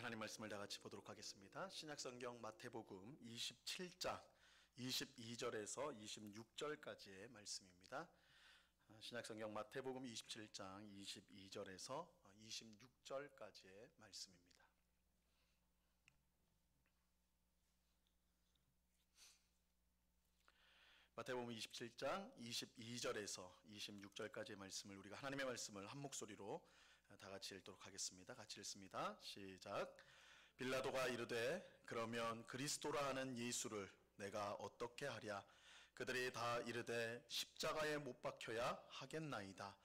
하나님 말씀을 다 같이 보도록 하겠습니다. 신약성경 마태복음 27장 22절에서 26절까지의 말씀입니다. 신약성경 마태복음 27장 22절에서 26절까지의 말씀입니다. 마태복음 27장 22절에서 26절까지의 말씀을 우리가 하나님의 말씀을 한 목소리로 다 같이 읽도록 하겠습니다. 같이 읽습니다. 시작. 빌라도가 이르되 그러면 그리스도라 하는 예수를 내가 어떻게 하랴? 그들이 다 이르되 십자가에 못 박혀야 하겠나이다.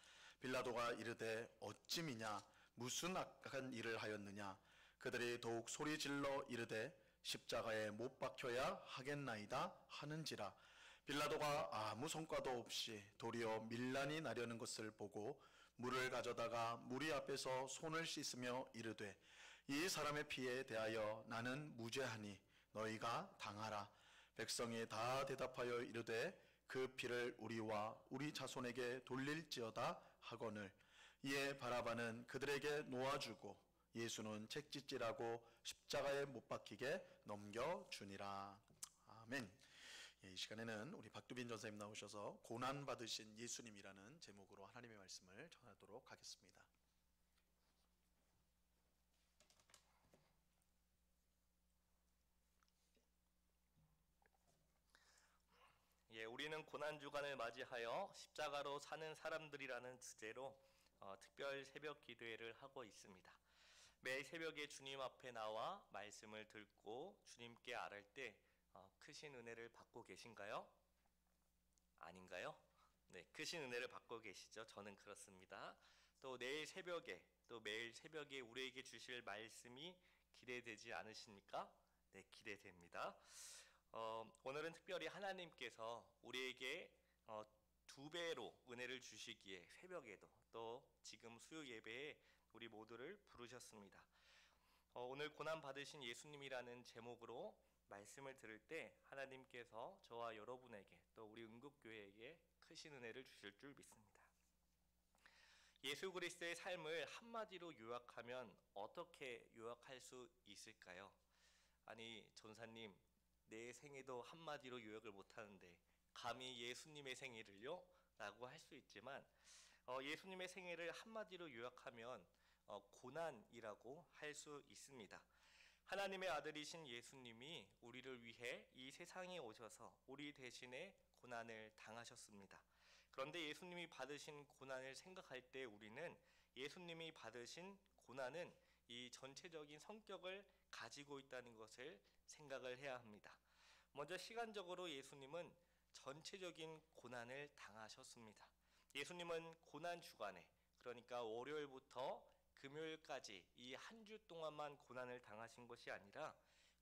빌라도가 이르되 어찌미냐? 무슨 악한 일을 하였느냐? 그들이 더욱 소리질러 이르되 십자가에 못 박혀야 하겠나이다 하는지라. 빌라도가 아무 성과도 없이 도리어 밀란이 나려는 것을 보고 물을 가져다가 무리 앞에서 손을 씻으며 이르되 이 사람의 피에 대하여 나는 무죄하니 너희가 당하라. 백성이 다 대답하여 이르되 그 피를 우리와 우리 자손에게 돌릴지어다 하거늘. 이에 바라바는 그들에게 놓아주고 예수는 책짓질하고 십자가에 못 박히게 넘겨주니라. 아멘. 이 시간에는 우리 박두빈 전사님 나오셔서 고난받으신 예수님이라는 제목으로 하나님의 말씀을 전하도록 하겠습니다. 우리는 고난주간을 맞이하여 십자가로 사는 사람들이라는 주제로 특별 새벽 기도회를 하고 있습니다. 매일 새벽에 주님 앞에 나와 말씀을 듣고 주님께 아뢰 때 크신 은혜를 받고 계신가요? 아닌가요? 네, 크신 은혜를 받고 계시죠. 저는 그렇습니다. 또 내일 새벽에 또 매일 새벽에 우리에게 주실 말씀이 기대되지 않으십니까? 네, 기대됩니다. 오늘은 특별히 하나님께서 우리에게 2배로 은혜를 주시기에 새벽에도 또 지금 수요 예배에 우리 모두를 부르셨습니다. 오늘 고난 받으신 예수님이라는 제목으로 말씀을 들을 때 하나님께서 저와 여러분에게 또 우리 응급교회에게 크신 은혜를 주실 줄 믿습니다. 예수 그리스도의 삶을 한마디로 요약하면 어떻게 요약할 수 있을까요? 아니 전사님, 내 생애도 한마디로 요약을 못하는데 감히 예수님의 생애를요? 라고 할 수 있지만 예수님의 생애를 한마디로 요약하면 고난이라고 할 수 있습니다. 하나님의 아들이신 예수님이 우리를 위해 이 세상에 오셔서 우리 대신에 고난을 당하셨습니다. 그런데 예수님이 받으신 고난을 생각할 때 우리는 예수님이 받으신 고난은 이 전체적인 성격을 가지고 있다는 것을 생각을 해야 합니다. 먼저 시간적으로 예수님은 전체적인 고난을 당하셨습니다. 예수님은 고난 주간에, 그러니까 월요일부터 금요일까지 이 한 주 동안만 고난을 당하신 것이 아니라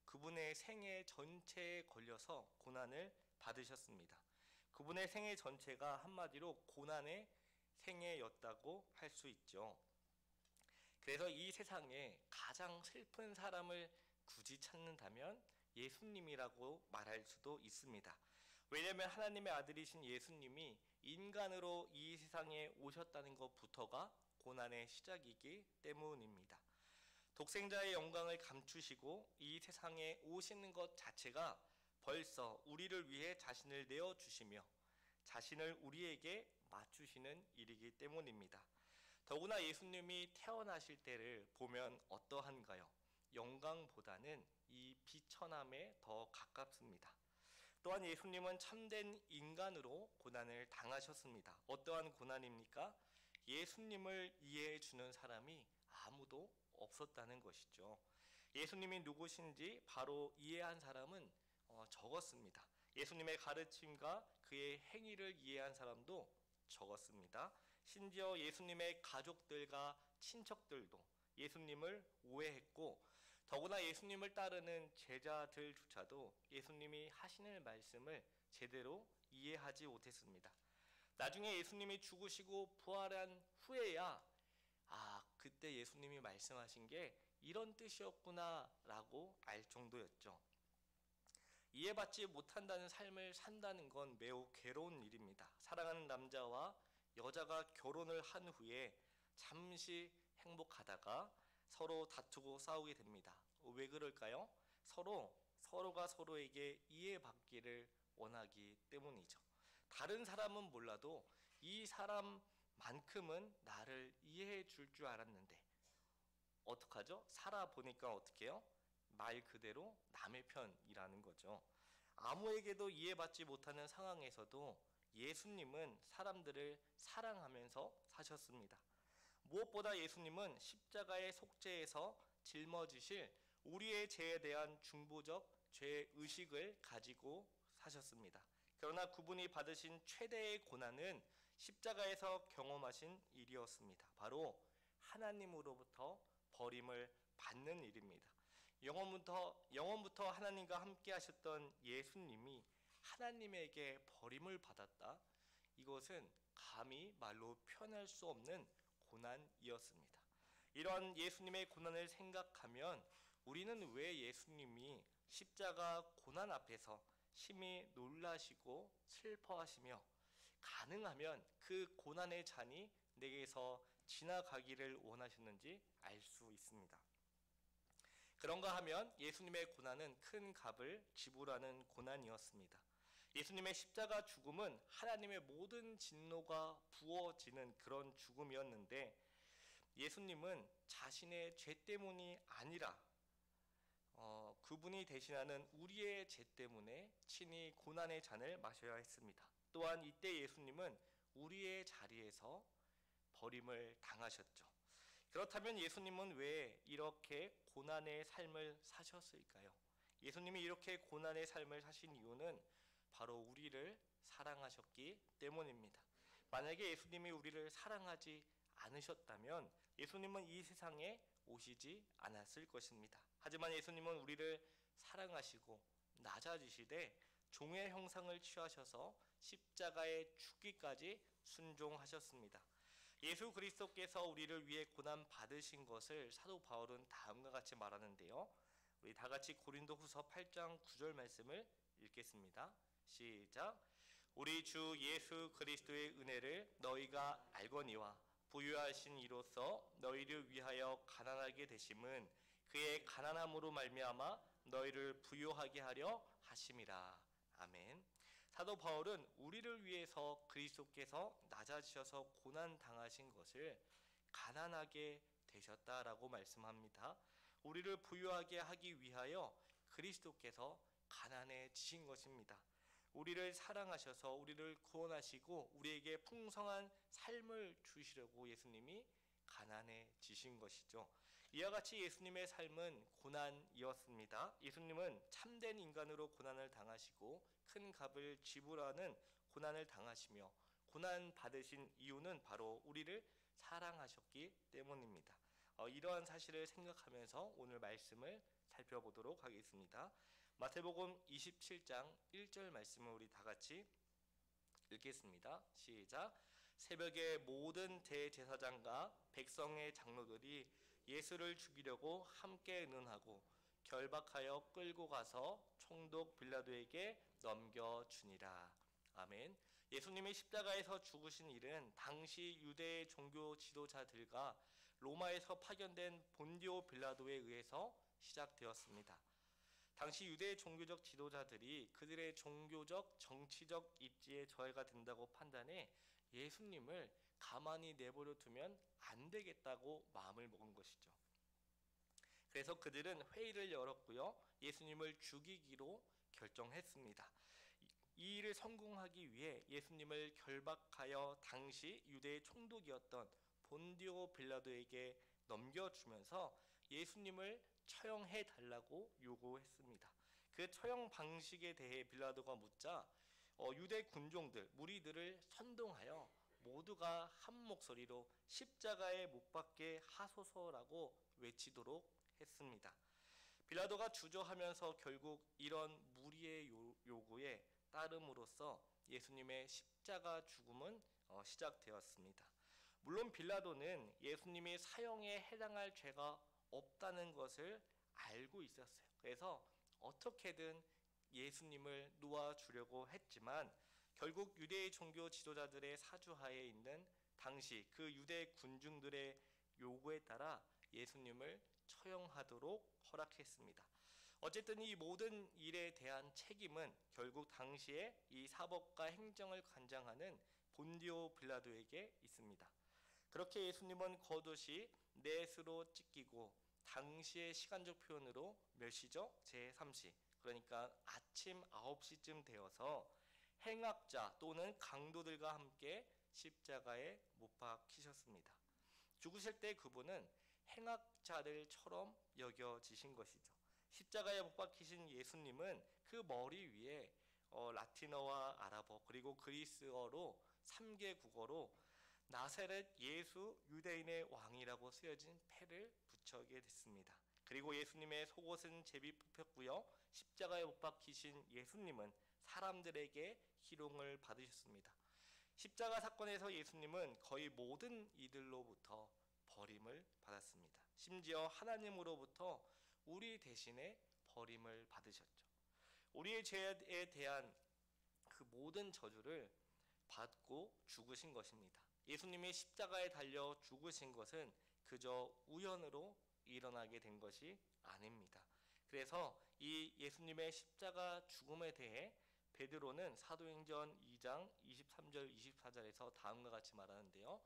그분의 생애 전체에 걸려서 고난을 받으셨습니다. 그분의 생애 전체가 한마디로 고난의 생애였다고 할 수 있죠. 그래서 이 세상에 가장 슬픈 사람을 굳이 찾는다면 예수님이라고 말할 수도 있습니다. 왜냐하면 하나님의 아들이신 예수님이 인간으로 이 세상에 오셨다는 것부터가 고난의 시작이기 때문입니다. 독생자의 영광을 감추시고 이 세상에 오시는 것 자체가 벌써 우리를 위해 자신을 내어주시며 자신을 우리에게 맞추시는 일이기 때문입니다. 더구나 예수님이 태어나실 때를 보면 어떠한가요? 영광보다는 이 비천함에 더 가깝습니다. 또한 예수님은 참된 인간으로 고난을 당하셨습니다. 어떠한 고난입니까? 예수님을 이해해 주는 사람이 아무도 없었다는 것이죠. 예수님이 누구신지 바로 이해한 사람은 적었습니다. 예수님의 가르침과 그의 행위를 이해한 사람도 적었습니다. 심지어 예수님의 가족들과 친척들도 예수님을 오해했고 더구나 예수님을 따르는 제자들조차도 예수님이 하시는 말씀을 제대로 이해하지 못했습니다. 나중에 예수님이 죽으시고 부활한 후에야 그때 예수님이 말씀하신 게 이런 뜻이었구나 라고 알 정도였죠. 이해받지 못한다는 삶을 산다는 건 매우 괴로운 일입니다. 사랑하는 남자와 여자가 결혼을 한 후에 잠시 행복하다가 서로 다투고 싸우게 됩니다. 왜 그럴까요? 서로가 서로에게 이해받기를 원하기 때문이죠. 다른 사람은 몰라도 이 사람만큼은 나를 이해해 줄 줄 알았는데 어떡하죠? 살아보니까 어떻게 해요? 말 그대로 남의 편이라는 거죠. 아무에게도 이해받지 못하는 상황에서도 예수님은 사람들을 사랑하면서 사셨습니다. 무엇보다 예수님은 십자가의 속죄에서 짊어지실 우리의 죄에 대한 중보적 죄의식을 가지고 사셨습니다. 그러나 그분이 받으신 최대의 고난은 십자가에서 경험하신 일이었습니다. 바로 하나님으로부터 버림을 받는 일입니다. 영원부터 하나님과 함께 하셨던 예수님이 하나님에게 버림을 받았다. 이것은 감히 말로 표현할 수 없는 고난이었습니다. 이러한 예수님의 고난을 생각하면 우리는 왜 예수님이 십자가 고난 앞에서 심히 놀라시고 슬퍼하시며 가능하면 그 고난의 잔이 내게서 지나가기를 원하셨는지 알 수 있습니다. 그런가 하면 예수님의 고난은 큰 값을 지불하는 고난이었습니다. 예수님의 십자가 죽음은 하나님의 모든 진노가 부어지는 그런 죽음이었는데 예수님은 자신의 죄 때문이 아니라 그분이 대신하는 우리의 죄 때문에 친히 고난의 잔을 마셔야 했습니다. 또한 이때 예수님은 우리의 자리에서 버림을 당하셨죠. 그렇다면 예수님은 왜 이렇게 고난의 삶을 사셨을까요? 예수님이 이렇게 고난의 삶을 사신 이유는 바로 우리를 사랑하셨기 때문입니다. 만약에 예수님이 우리를 사랑하지 않으셨다면 예수님은 이 세상에 오시지 않았을 것입니다. 하지만 예수님은 우리를 사랑하시고 낮아지시되 종의 형상을 취하셔서 십자가에 죽기까지 순종하셨습니다. 예수 그리스도께서 우리를 위해 고난 받으신 것을 사도 바울은 다음과 같이 말하는데요. 우리 다 같이 고린도후서 8장 9절 말씀을 읽겠습니다. 시작. 우리 주 예수 그리스도의 은혜를 너희가 알거니와 부유하신 이로써 너희를 위하여 가난하게 되심은 그의 가난함으로 말미암아 너희를 부유하게 하려 하심이라. 아멘. 사도 바울은 우리를 위해서 그리스도께서 낮아지셔서 고난 당하신 것을 가난하게 되셨다라고 말씀합니다. 우리를 부유하게 하기 위하여 그리스도께서 가난해지신 것입니다. 우리를 사랑하셔서 우리를 구원하시고 우리에게 풍성한 삶을 주시려고 예수님이 가난해지신 것이죠. 이와 같이 예수님의 삶은 고난이었습니다. 예수님은 참된 인간으로 고난을 당하시고 큰 값을 지불하는 고난을 당하시며 고난 받으신 이유는 바로 우리를 사랑하셨기 때문입니다. 이러한 사실을 생각하면서 오늘 말씀을 살펴보도록 하겠습니다. 마태복음 27장 1절 말씀을 우리 다 같이 읽겠습니다. 시작. 새벽에 모든 대제사장과 백성의 장로들이 예수를 죽이려고 함께 의논하고 결박하여 끌고 가서 총독 빌라도에게 넘겨주니라. 아멘. 예수님이 십자가에서 죽으신 일은 당시 유대의 종교 지도자들과 로마에서 파견된 본디오 빌라도에 의해서 시작되었습니다. 당시 유대의 종교적 지도자들이 그들의 종교적, 정치적 입지에 저해가 된다고 판단해 예수님을 가만히 내버려 두면 안 되겠다고 마음을 먹은 것이죠. 그래서 그들은 회의를 열었고요. 예수님을 죽이기로 결정했습니다. 이 일을 성공하기 위해 예수님을 결박하여 당시 유대의 총독이었던 본디오 빌라도에게 넘겨주면서 예수님을 처형해 달라고 요구했습니다. 그 처형 방식에 대해 빌라도가 묻자 유대 군종들, 무리들을 선동하여 모두가 한 목소리로 십자가에 못 박게 하소서라고 외치도록 했습니다. 빌라도가 주저하면서 결국 이런 무리의 요구에 따름으로써 예수님의 십자가 죽음은 시작되었습니다. 물론 빌라도는 예수님이 사형에 해당할 죄가 없다는 것을 알고 있었어요. 그래서 어떻게든 예수님을 놓아주려고 했지만 결국 유대의 종교 지도자들의 사주하에 있는 당시 그 유대 군중들의 요구에 따라 예수님을 처형하도록 허락했습니다. 어쨌든 이 모든 일에 대한 책임은 결국 당시에 이 사법과 행정을 관장하는 본디오 빌라도에게 있습니다. 그렇게 예수님은 겉옷이 넷으로 찢기고, 당시의 시간적 표현으로 몇 시죠? 제3시, 그러니까 아침 9시쯤 되어서 행악자 또는 강도들과 함께 십자가에 못 박히셨습니다. 죽으실 때 그분은 행악자들처럼 여겨지신 것이죠. 십자가에 못 박히신 예수님은 그 머리 위에 라틴어와 아랍어 그리고 그리스어로 3개 국어로 나사렛 예수 유대인의 왕이라고 쓰여진 패를 붙여게 됐습니다. 그리고 예수님의 속옷은 제비 뽑혔고요. 십자가에 못 박히신 예수님은 사람들에게 희롱을 받으셨습니다. 십자가 사건에서 예수님은 거의 모든 이들로부터 버림을 받았습니다. 심지어 하나님으로부터 우리 대신에 버림을 받으셨죠. 우리의 죄에 대한 그 모든 저주를 받고 죽으신 것입니다. 예수님이 십자가에 달려 죽으신 것은 그저 우연으로 일어나게 된 것이 아닙니다. 그래서 이 예수님의 십자가 죽음에 대해 베드로는 사도행전 2장 23절 24절에서 다음과 같이 말하는데요.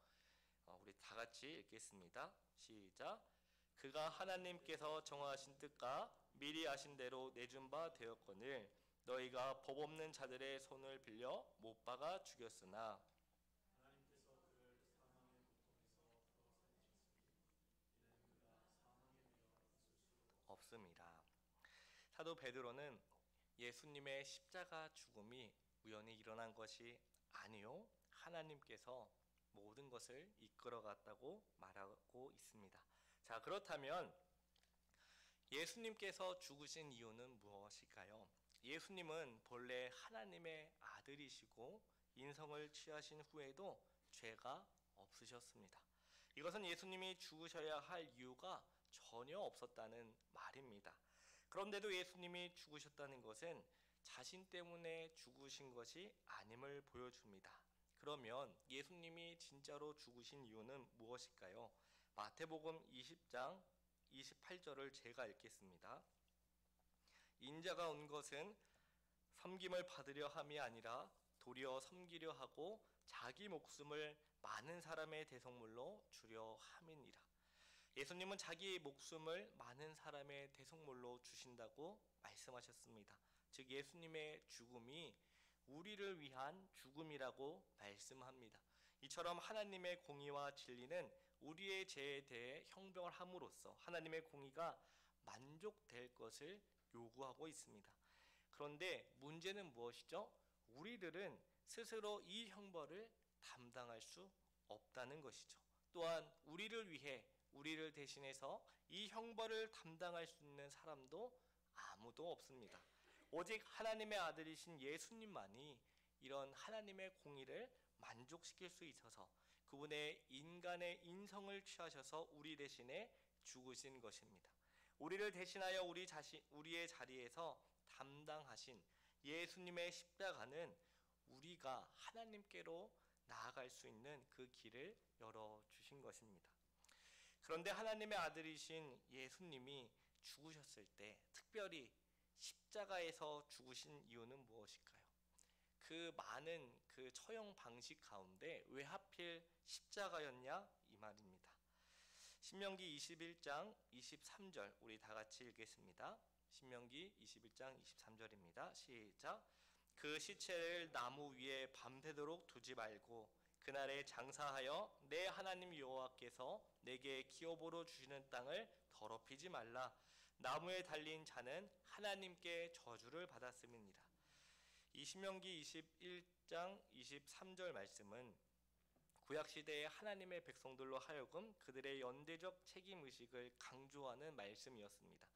우리 다 같이 읽겠습니다. 시작. 그가 하나님께서 정하신 뜻과 미리 아신 대로 내준 바 되었거늘 너희가 법 없는 자들의 손을 빌려 못 박아 죽였으나 없습니다. 사도 베드로는 예수님의 십자가 죽음이 우연히 일어난 것이 아니요 하나님께서 모든 것을 이끌어 갔다고 말하고 있습니다. 자, 그렇다면 예수님께서 죽으신 이유는 무엇일까요? 예수님은 본래 하나님의 아들이시고 인성을 취하신 후에도 죄가 없으셨습니다. 이것은 예수님이 죽으셔야 할 이유가 전혀 없었다는 말입니다. 그런데도 예수님이 죽으셨다는 것은 자신 때문에 죽으신 것이 아님을 보여줍니다. 그러면 예수님이 진짜로 죽으신 이유는 무엇일까요? 마태복음 20장 28절을 제가 읽겠습니다. 인자가 온 것은 섬김을 받으려 함이 아니라 도리어 섬기려 하고 자기 목숨을 많은 사람의 대속물로 주려 함이니라. 예수님은 자기 목숨을 많은 사람의 대속물로 주신다고 말씀하셨습니다. 즉 예수님의 죽음이 우리를 위한 죽음이라고 말씀합니다. 이처럼 하나님의 공의와 진리는 우리의 죄에 대해 형벌을 함으로써 하나님의 공의가 만족될 것을 요구하고 있습니다. 그런데 문제는 무엇이죠? 우리들은 스스로 이 형벌을 담당할 수 없다는 것이죠. 또한 우리를 위해 우리를 대신해서 이 형벌을 담당할 수 있는 사람도 아무도 없습니다. 오직 하나님의 아들이신 예수님만이 이런 하나님의 공의를 만족시킬 수 있어서 그분의 인간의 인성을 취하셔서 우리 대신에 죽으신 것입니다. 우리를 대신하여 우리의 자리에서 담당하신 예수님의 십자가는 우리가 하나님께로 나아갈 수 있는 그 길을 열어주신 것입니다. 그런데 하나님의 아들이신 예수님이 죽으셨을 때 특별히 십자가에서 죽으신 이유는 무엇일까요? 그 많은 그 처형 방식 가운데 왜 하필 십자가였냐 이 말입니다. 신명기 21장 23절 우리 다 같이 읽겠습니다. 신명기 21장 23절입니다. 시작. 그 시체를 나무 위에 밤새도록 두지 말고 그날에 장사하여 내 하나님 여호와께서 내게 기업으로 주시는 땅을 더럽히지 말라. 나무에 달린 자는 하나님께 저주를 받았음이니라. 이 신명기 21장 23절 말씀은 구약시대의 하나님의 백성들로 하여금 그들의 연대적 책임의식을 강조하는 말씀이었습니다.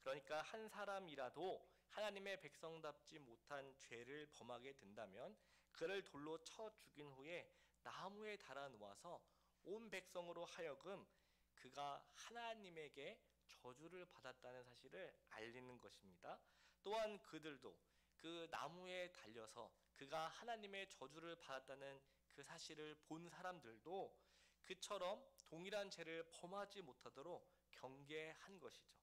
그러니까 한 사람이라도 하나님의 백성답지 못한 죄를 범하게 된다면 그를 돌로 쳐 죽인 후에 나무에 달아 놓아서 온 백성으로 하여금 그가 하나님에게 저주를 받았다는 사실을 알리는 것입니다. 또한 그들도 그 나무에 달려서 그가 하나님의 저주를 받았다는 그 사실을 본 사람들도 그처럼 동일한 죄를 범하지 못하도록 경계한 것이죠.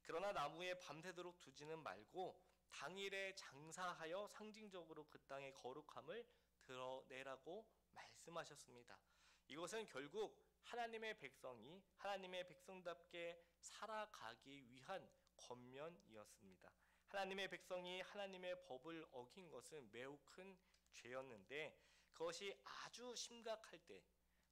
그러나 나무에 밤새도록 두지는 말고 당일에 장사하여 상징적으로 그 땅의 거룩함을 드러내라고 말씀하셨습니다. 이것은 결국 하나님의 백성이 하나님의 백성답게 살아가기 위한 권면이었습니다. 하나님의 백성이 하나님의 법을 어긴 것은 매우 큰 죄였는데 그것이 아주 심각할 때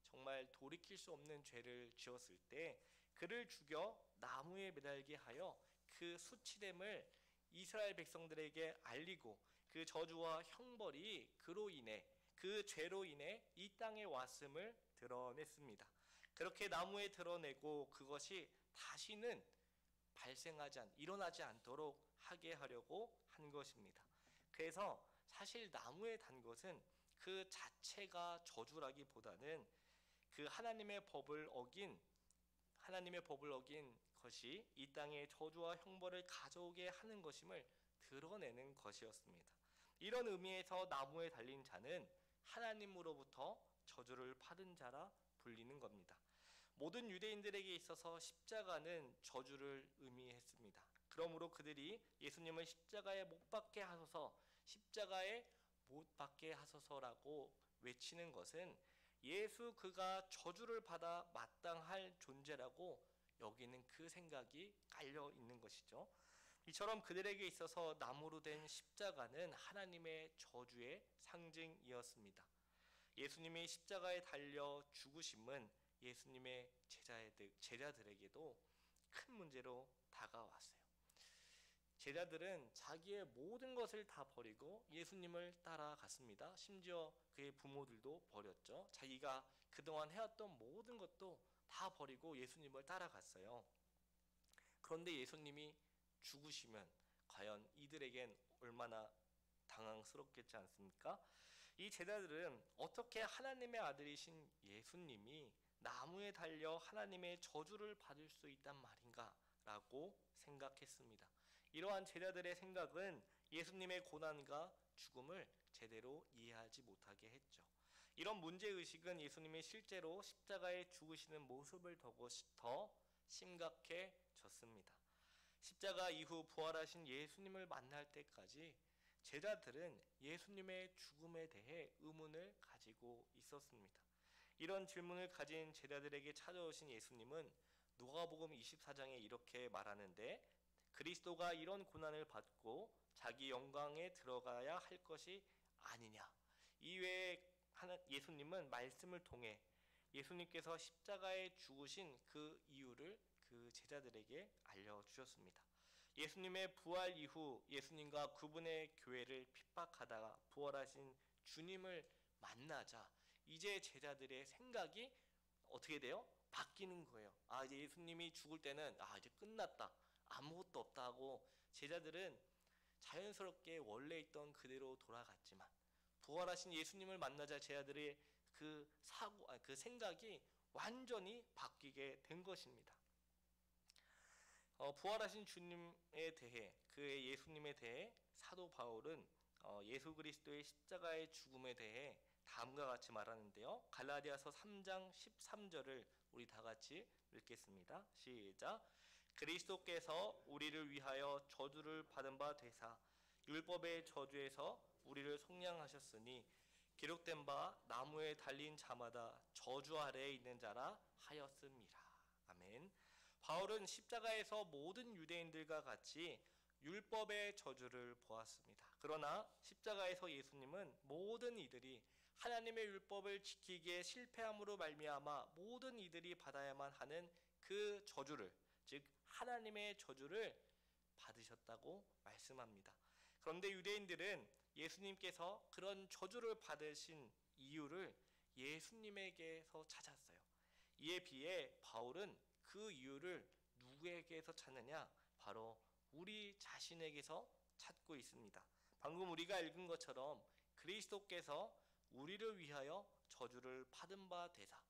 정말 돌이킬 수 없는 죄를 지었을 때 그를 죽여 나무에 매달게 하여 그 수치됨을 이스라엘 백성들에게 알리고 그 저주와 형벌이 그로 인해 그 죄로 인해 이 땅에 왔음을 드러냈습니다. 그렇게 나무에 드러내고 그것이 다시는 일어나지 않도록 하게 하려고 한 것입니다. 그래서 사실 나무에 단 것은 그 자체가 저주라기보다는 그 하나님의 법을 어긴 것이 이 땅에 저주와 형벌을 가져오게 하는 것임을 드러내는 것이었습니다. 이런 의미에서 나무에 달린 자는 하나님으로부터 저주를 받은 자라 불리는 겁니다. 모든 유대인들에게 있어서 십자가는 저주를 의미했습니다. 그러므로 그들이 예수님을 십자가에 못 박게 하소서, 십자가에 못 박게 하소서라고 외치는 것은 예수 그가 저주를 받아 마땅할 존재라고 여기는 그 생각이 깔려 있는 것이죠. 이처럼 그들에게 있어서 나무로 된 십자가는 하나님의 저주의 상징이었습니다. 예수님이 십자가에 달려 죽으심은 예수님의 제자들에게도 큰 문제로 다가왔어요. 제자들은 자기의 모든 것을 다 버리고 예수님을 따라갔습니다. 심지어 그의 부모들도 버렸죠. 자기가 그동안 해왔던 모든 것도 다 버리고 예수님을 따라갔어요. 그런데 예수님이 죽으시면 과연 이들에겐 얼마나 당황스럽겠지 않습니까? 이 제자들은 어떻게 하나님의 아들이신 예수님이 나무에 달려 하나님의 저주를 받을 수 있단 말인가? 라고 생각했습니다. 이러한 제자들의 생각은 예수님의 고난과 죽음을 제대로 이해하지 못하게 했죠. 이런 문제의식은 예수님이 실제로 십자가에 죽으시는 모습을 더 심각해졌습니다. 십자가 이후 부활하신 예수님을 만날 때까지 제자들은 예수님의 죽음에 대해 의문을 가지고 있었습니다. 이런 질문을 가진 제자들에게 찾아오신 예수님은 누가복음 24장에 이렇게 말하는데 그리스도가 이런 고난을 받고 자기 영광에 들어가야 할 것이 아니냐. 이외에 예수님은 말씀을 통해 예수님께서 십자가에 죽으신 그 이유를 그 제자들에게 알려주셨습니다. 예수님의 부활 이후 예수님과 그분의 교회를 핍박하다가 부활하신 주님을 만나자 이제 제자들의 생각이 어떻게 돼요? 바뀌는 거예요. 이제 예수님이 죽을 때는 이제 끝났다. 아무것도 없다 하고 제자들은 자연스럽게 원래 있던 그대로 돌아갔지만 부활하신 예수님을 만나자 제자들의 그 생각이 완전히 바뀌게 된 것입니다. 부활하신 주님에 대해 그의 예수님에 대해 사도 바울은 예수 그리스도의 십자가의 죽음에 대해 다음과 같이 말하는데요. 갈라디아서 3장 13절을 우리 다 같이 읽겠습니다. 시작. 그리스도께서 우리를 위하여 저주를 받은 바 되사 율법의 저주에서 우리를 속량하셨으니 기록된 바 나무에 달린 자마다 저주 아래에 있는 자라 하였음이라. 아멘. 바울은 십자가에서 모든 유대인들과 같이 율법의 저주를 보았습니다. 그러나 십자가에서 예수님은 모든 이들이 하나님의 율법을 지키기에 실패함으로 말미암아 모든 이들이 받아야만 하는 그 저주를, 즉 하나님의 저주를 받으셨다고 말씀합니다. 그런데 유대인들은 예수님께서 그런 저주를 받으신 이유를 예수님에게서 찾았어요. 이에 비해 바울은 그 이유를 누구에게서 찾느냐? 바로 우리 자신에게서 찾고 있습니다. 방금 우리가 읽은 것처럼 그리스도께서 우리를 위하여 저주를 받은 바 되사,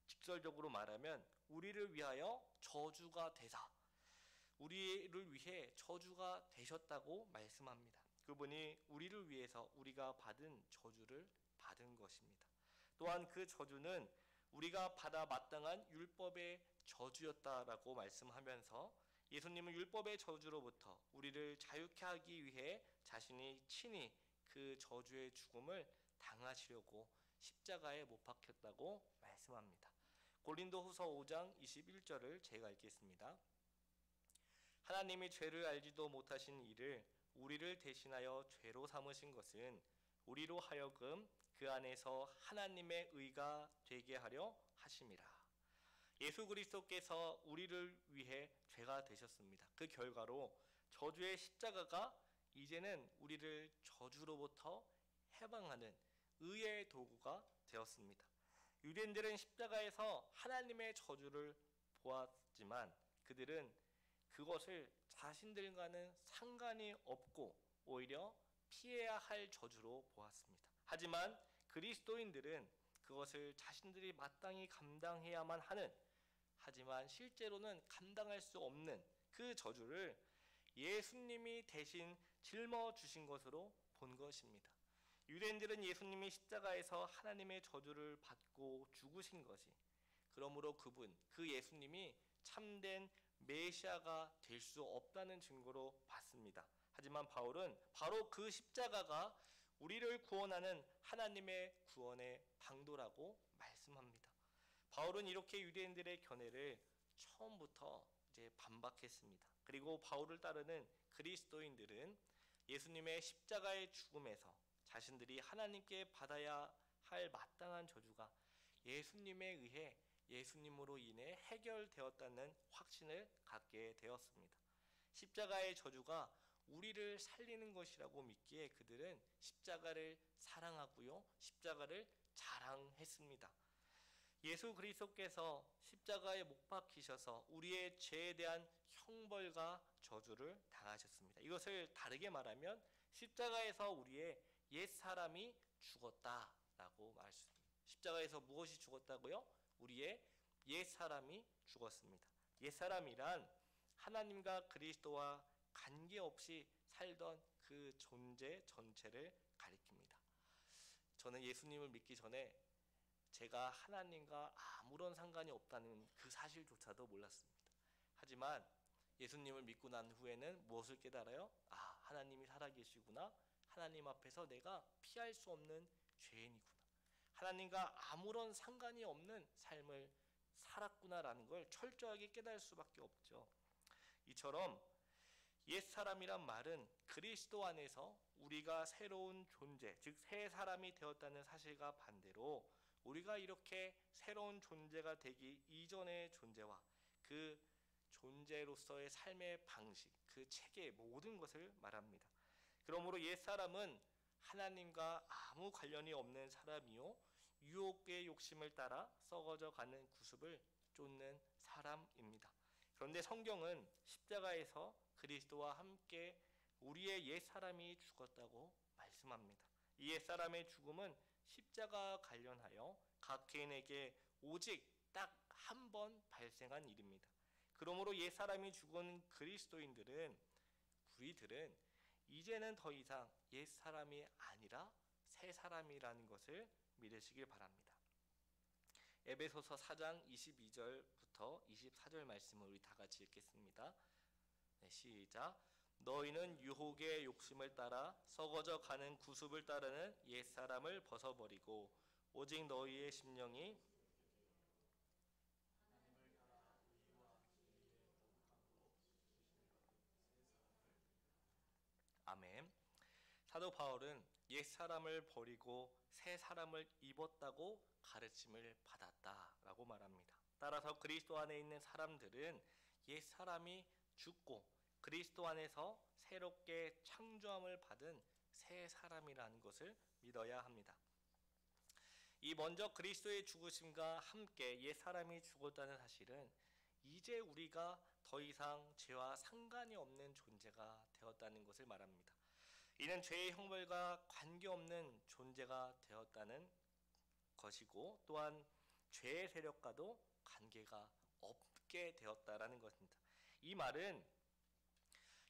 직설적으로 말하면 우리를 위하여 저주가 되사, 우리를 위해 저주가 되셨다고 말씀합니다. 그분이 우리를 위해서 우리가 받은 저주를 받은 것입니다. 또한 그 저주는 우리가 받아 마땅한 율법의 저주였다라고 말씀하면서 예수님은 율법의 저주로부터 우리를 자유케 하기 위해 자신이 친히 그 저주의 죽음을 당하시려고 십자가에 못 박혔다고 말씀합니다. 고린도후서 5장 21절을 제가 읽겠습니다. 하나님이 죄를 알지도 못하신 이를 우리를 대신하여 죄로 삼으신 것은 우리로 하여금 그 안에서 하나님의 의가 되게 하려 하심이라. 예수 그리스도께서 우리를 위해 죄가 되셨습니다. 그 결과로 저주의 십자가가 이제는 우리를 저주로부터 해방하는 의의 도구가 되었습니다. 유대인들은 십자가에서 하나님의 저주를 보았지만 그들은 그것을 자신들과는 상관이 없고 오히려 피해야 할 저주로 보았습니다. 하지만 그리스도인들은 그것을 자신들이 마땅히 감당해야만 하는, 하지만 실제로는 감당할 수 없는 그 저주를 예수님이 대신 짊어주신 것으로 본 것입니다. 유대인들은 예수님이 십자가에서 하나님의 저주를 받고 죽으신 것이, 그러므로 그 예수님이 참된 메시아가 될 수 없다는 증거로 봤습니다. 하지만 바울은 바로 그 십자가가 우리를 구원하는 하나님의 구원의 방도라고 말씀합니다. 바울은 이렇게 유대인들의 견해를 처음부터 반박했습니다. 그리고 바울을 따르는 그리스도인들은 예수님의 십자가의 죽음에서 자신들이 하나님께 받아야 할 마땅한 저주가 예수님에 의해, 예수님으로 인해 해결되었다는 확신을 갖게 되었습니다. 십자가의 저주가 우리를 살리는 것이라고 믿기에 그들은 십자가를 사랑하고요, 십자가를 자랑했습니다. 예수 그리스도께서 십자가에 못 박히셔서 우리의 죄에 대한 형벌과 저주를 당하셨습니다. 이것을 다르게 말하면 십자가에서 우리의 옛사람이 죽었다라고 말했습니다. 십자가에서 무엇이 죽었다고요? 우리의 옛사람이 죽었습니다. 옛사람이란 하나님과 그리스도와 관계없이 살던 그 존재 전체를 가리킵니다. 저는 예수님을 믿기 전에 제가 하나님과 아무런 상관이 없다는 그 사실조차도 몰랐습니다. 하지만 예수님을 믿고 난 후에는 무엇을 깨달아요? 하나님이 살아계시구나. 하나님 앞에서 내가 피할 수 없는 죄인이구나. 하나님과 아무런 상관이 없는 삶을 살았구나라는 걸 철저하게 깨달을 수밖에 없죠. 이처럼 옛사람이란 말은 그리스도 안에서 우리가 새로운 존재, 즉 새 사람이 되었다는 사실과 반대로 우리가 이렇게 새로운 존재가 되기 이전의 존재와 그 존재로서의 삶의 방식, 그 체계, 모든 것을 말합니다. 그러므로 옛사람은 하나님과 아무 관련이 없는 사람이요, 유혹의 욕심을 따라 썩어져 가는 구습을 쫓는 사람입니다. 그런데 성경은 십자가에서 그리스도와 함께 우리의 옛사람이 죽었다고 말씀합니다. 이 옛사람의 죽음은 십자가와 관련하여 각 개인에게 오직 딱 한 번 발생한 일입니다. 그러므로 옛사람이 죽은 그리스도인들은, 우리들은 이제는 더 이상 옛사람이 아니라 새사람이라는 것을 믿으시길 바랍니다. 에베소서 4장 22절부터 24절 말씀을 우리 다 같이 읽겠습니다. 시작. 너희는 유혹의 욕심을 따라 썩어져 가는 구습을 따르는 옛사람을 벗어버리고 오직 너희의 심령이 아멘. 사도 바울은 옛사람을 버리고 새 사람을 입었다고 가르침을 받았다라고 말합니다. 따라서 그리스도 안에 있는 사람들은 옛사람이 죽고 그리스도 안에서 새롭게 창조함을 받은 새 사람이라는 것을 믿어야 합니다. 이 먼저 그리스도의 죽으심과 함께 옛사람이 죽었다는 사실은 이제 우리가 더 이상 죄와 상관이 없는 존재가 되었다는 것을 말합니다. 이는 죄의 형벌과 관계없는 존재가 되었다는 것이고, 또한 죄의 세력과도 관계가 없게 되었다라는 것입니다. 이 말은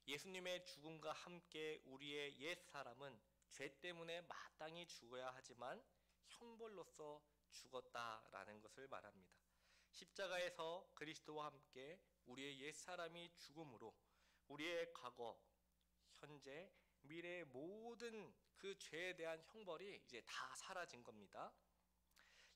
예수님의 죽음과 함께 우리의 옛사람은 죄 때문에 마땅히 죽어야 하지만 형벌로서 죽었다라는 것을 말합니다. 십자가에서 그리스도와 함께 우리의 옛사람이 죽음으로 우리의 과거, 현재, 미래의 모든 그 죄에 대한 형벌이 이제 다 사라진 겁니다.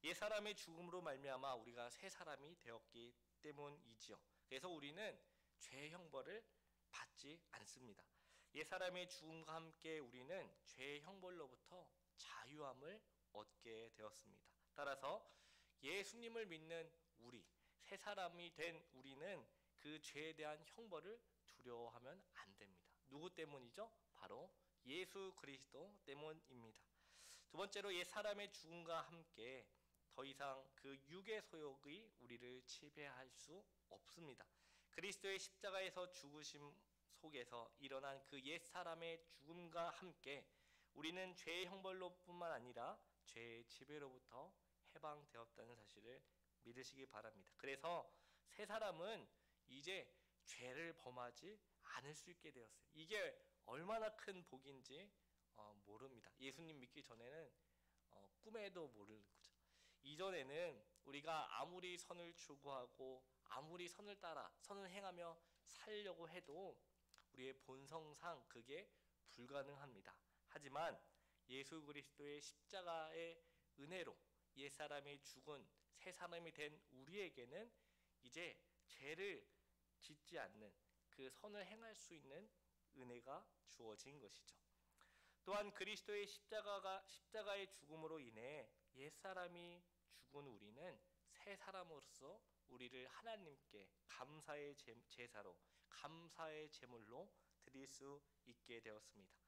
옛사람의 죽음으로 말미암아 우리가 새 사람이 되었기 때문이지요. 그래서 우리는 죄의 형벌을 받지 않습니다. 옛사람의 죽음과 함께 우리는 죄의 형벌로부터 자유함을 얻게 되었습니다. 따라서 예수님을 믿는 우리, 새 사람이 된 우리는 그 죄에 대한 형벌을 두려워하면 안 됩니다. 누구 때문이죠? 바로 예수 그리스도 때문입니다. 두 번째로 옛사람의 죽음과 함께 더 이상 그 육의 소욕이 우리를 지배할 수 없습니다. 그리스도의 십자가에서 죽으심 속에서 일어난 그 옛사람의 죽음과 함께 우리는 죄의 형벌로뿐만 아니라 죄의 지배로부터 해방되었다는 사실을 믿으시기 바랍니다. 그래서 새 사람은 이제 죄를 범하지 않을 수 있게 되었어요. 이게 얼마나 큰 복인지 모릅니다. 예수님 믿기 전에는 꿈에도 모르는 거죠. 이전에는 우리가 아무리 선을 추구하고 아무리 선을 따라 선을 행하며 살려고 해도 우리의 본성상 그게 불가능합니다. 하지만 예수 그리스도의 십자가의 은혜로 옛사람이 죽은 새 사람이 된 우리에게는 이제 죄를 짓지 않는 그 선을 행할 수 있는 은혜가 주어진 것이죠. 또한 그리스도의 십자가의 죽음으로 인해 옛사람이 죽은 우리는 새 사람으로서 우리를 하나님께 감사의 제사로, 감사의 제물로 드릴 수 있게 되었습니다.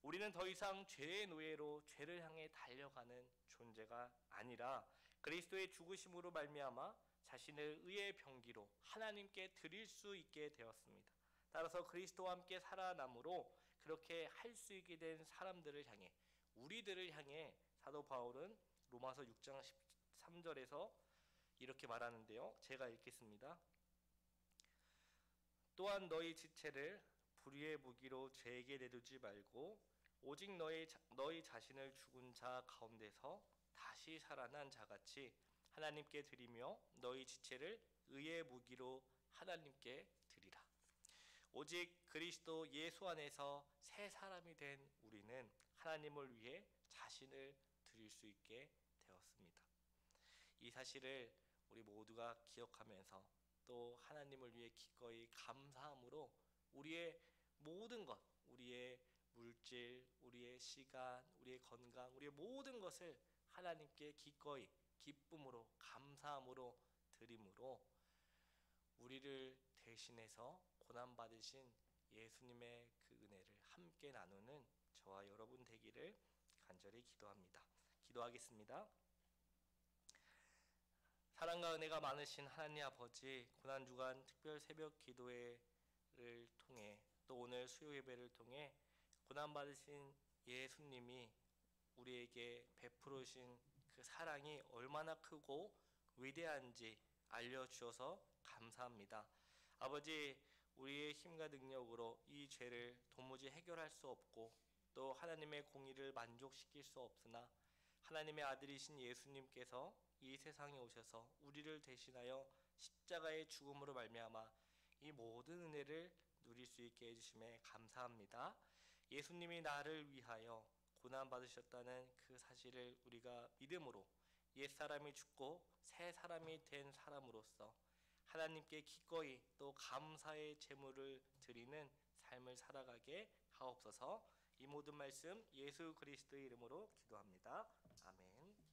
우리는 더 이상 죄의 노예로 죄를 향해 달려가는 존재가 아니라 그리스도의 죽으심으로 말미암아 자신을 의의 병기로 하나님께 드릴 수 있게 되었습니다. 따라서 그리스도와 함께 살아남으로 그렇게 할 수 있게 된 사람들을 향해, 우리들을 향해 사도 바울은 로마서 6장 13절에서 이렇게 말하는데요. 제가 읽겠습니다. 또한 너희 지체를 불의의 무기로 죄에게 내두지 말고 오직 너희 자신을 죽은 자 가운데서 다시 살아난 자같이 하나님께 드리며 너희 지체를 의의 무기로 하나님께 드리라. 오직 그리스도 예수 안에서 새 사람이 된 우리는 하나님을 위해 자신을 드릴 수 있게 되었습니다. 이 사실을 우리 모두가 기억하면서 또 하나님을 위해 기꺼이 감사함으로 우리의 모든 것, 우리의 물질, 우리의 시간, 우리의 건강, 우리의 모든 것을 하나님께 기꺼이 기쁨으로 감사함으로 드림으로 우리를 대신해서 고난받으신 예수님의 그 은혜를 함께 나누는 저와 여러분 되기를 간절히 기도합니다. 기도하겠습니다. 사랑과 은혜가 많으신 하나님 아버지, 고난주간 특별 새벽 기도회를 통해 또 오늘 수요 예배를 통해 고난받으신 예수님이 우리에게 베풀으신 그 사랑이 얼마나 크고 위대한지 알려주셔서 감사합니다. 아버지, 우리의 힘과 능력으로 이 죄를 도무지 해결할 수 없고 또 하나님의 공의를 만족시킬 수 없으나 하나님의 아들이신 예수님께서 이 세상에 오셔서 우리를 대신하여 십자가의 죽음으로 말미암아 이 모든 은혜를 누릴 수 있게 해주심에 감사합니다. 예수님이 나를 위하여 고난받으셨다는 그 사실을 우리가 믿음으로 옛사람이 죽고 새 사람이 된 사람으로서 하나님께 기꺼이 또 감사의 제물을 드리는 삶을 살아가게 하옵소서. 이 모든 말씀 예수 그리스도의 이름으로 기도합니다. 아멘.